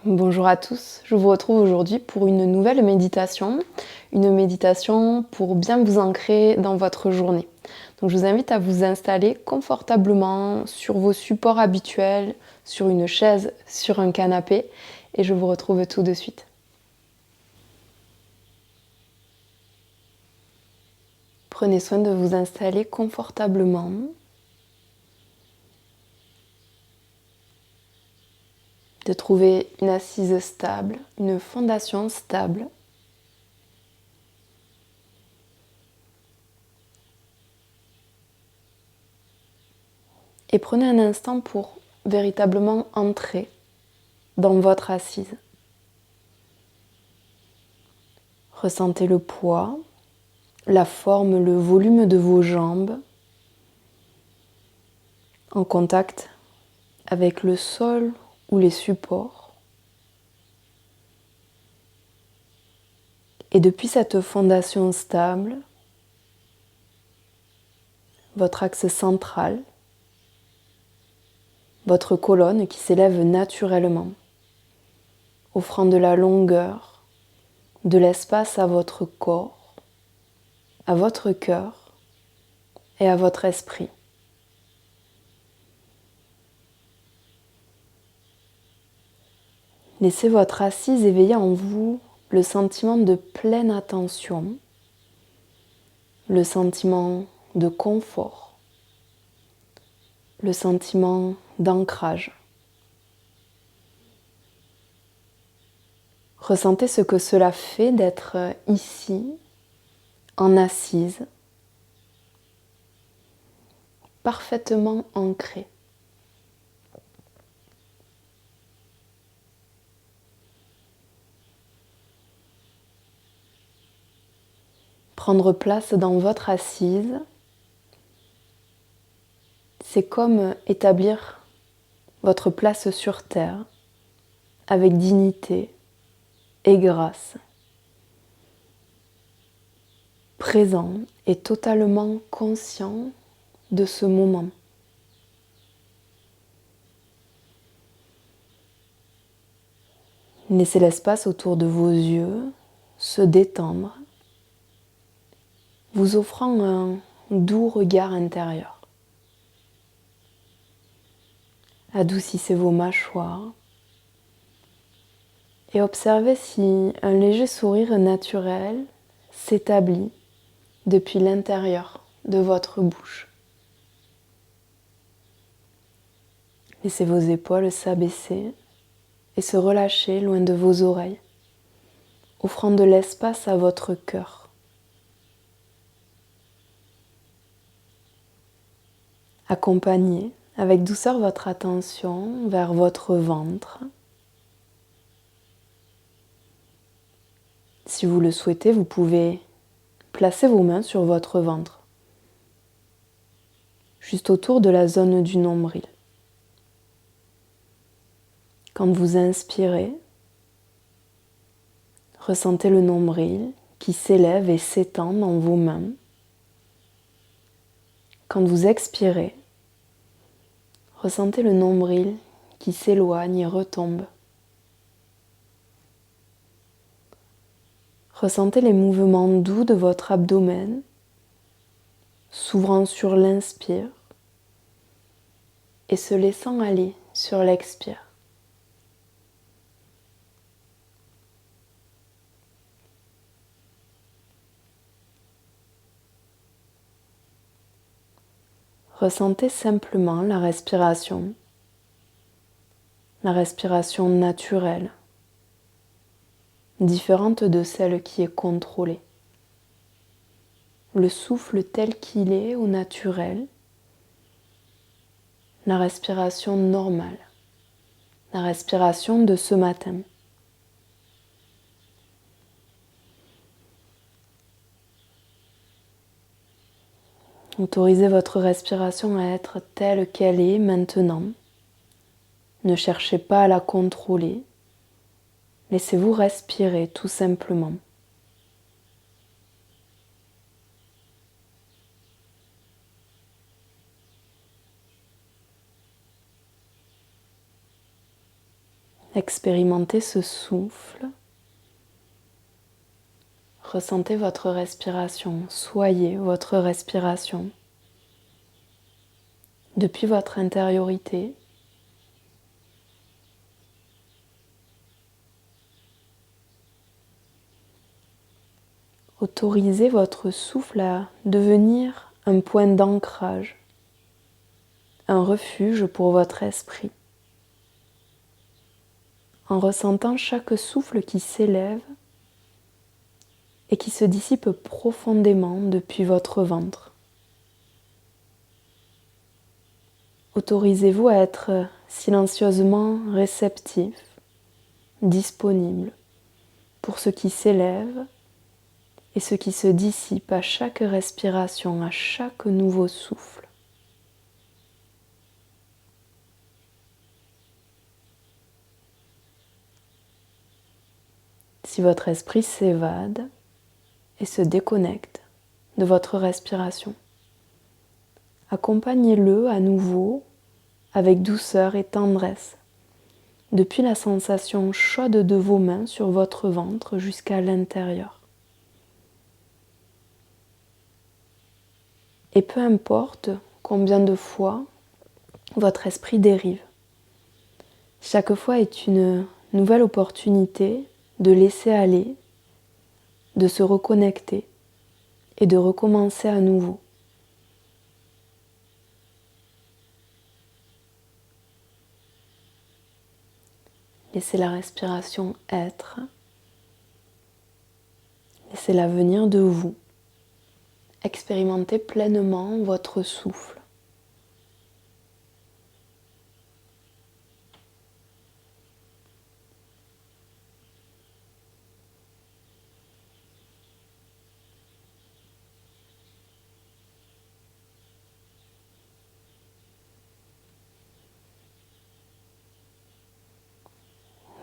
Bonjour à tous, je vous retrouve aujourd'hui pour une nouvelle méditation, une méditation pour bien vous ancrer dans votre journée. Donc je vous invite à vous installer confortablement sur vos supports habituels, sur une chaise, sur un canapé et je vous retrouve tout de suite. Prenez soin de vous installer confortablement. De trouver une assise stable, une fondation stable. Et prenez un instant pour véritablement entrer dans votre assise. Ressentez le poids, la forme, le volume de vos jambes en contact avec le sol ou les supports. Et depuis cette fondation stable, votre axe central, votre colonne qui s'élève naturellement, offrant de la longueur, de l'espace à votre corps, à votre cœur et à votre esprit. Laissez votre assise éveiller en vous le sentiment de pleine attention, le sentiment de confort, le sentiment d'ancrage. Ressentez ce que cela fait d'être ici, en assise, parfaitement ancré. Prendre place dans votre assise, c'est comme établir votre place sur terre avec dignité et grâce, présent et totalement conscient de ce moment. Laissez l'espace autour de vos yeux se détendre, vous offrant un doux regard intérieur. Adoucissez vos mâchoires et observez si un léger sourire naturel s'établit depuis l'intérieur de votre bouche. Laissez vos épaules s'abaisser et se relâcher loin de vos oreilles, offrant de l'espace à votre cœur. Accompagnez avec douceur votre attention vers votre ventre. Si vous le souhaitez, vous pouvez placer vos mains sur votre ventre, juste autour de la zone du nombril. Quand vous inspirez, ressentez le nombril qui s'élève et s'étend dans vos mains. Quand vous expirez, ressentez le nombril qui s'éloigne et retombe. Ressentez les mouvements doux de votre abdomen, s'ouvrant sur l'inspire et se laissant aller sur l'expire. Ressentez simplement la respiration naturelle, différente de celle qui est contrôlée. Le souffle tel qu'il est au naturel, la respiration normale, la respiration de ce matin. Autorisez votre respiration à être telle qu'elle est maintenant. Ne cherchez pas à la contrôler. Laissez-vous respirer tout simplement. expérimentez ce souffle. Ressentez votre respiration, soyez votre respiration depuis votre intériorité. Autorisez votre souffle à devenir un point d'ancrage, un refuge pour votre esprit. En ressentant chaque souffle qui s'élève et qui se dissipe profondément depuis votre ventre. Autorisez-vous à être silencieusement réceptif, disponible pour ce qui s'élève et ce qui se dissipe à chaque respiration, à chaque nouveau souffle. Si votre esprit s'évade et se déconnecte de votre respiration, accompagnez-le à nouveau avec douceur et tendresse, depuis la sensation chaude de vos mains sur votre ventre jusqu'à l'intérieur. Et peu importe combien de fois votre esprit dérive, chaque fois est une nouvelle opportunité de laisser aller, de se reconnecter et de recommencer à nouveau. Laissez la respiration être, laissez-la venir de vous. Expérimentez pleinement votre souffle.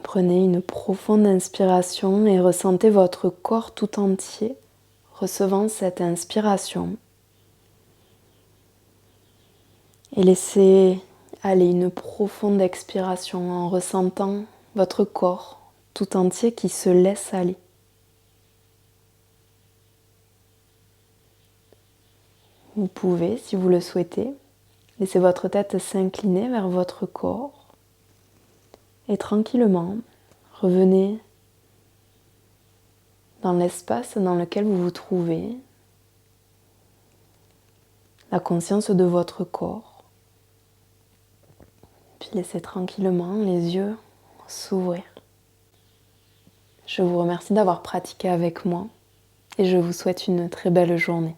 Prenez une profonde inspiration et ressentez votre corps tout entier recevant cette inspiration. Et laissez aller une profonde expiration en ressentant votre corps tout entier qui se laisse aller. Vous pouvez, si vous le souhaitez, laisser votre tête s'incliner vers votre corps et tranquillement revenez dans l'espace dans lequel vous vous trouvez, la conscience de votre corps, puis laissez tranquillement les yeux s'ouvrir. Je vous remercie d'avoir pratiqué avec moi et je vous souhaite une très belle journée.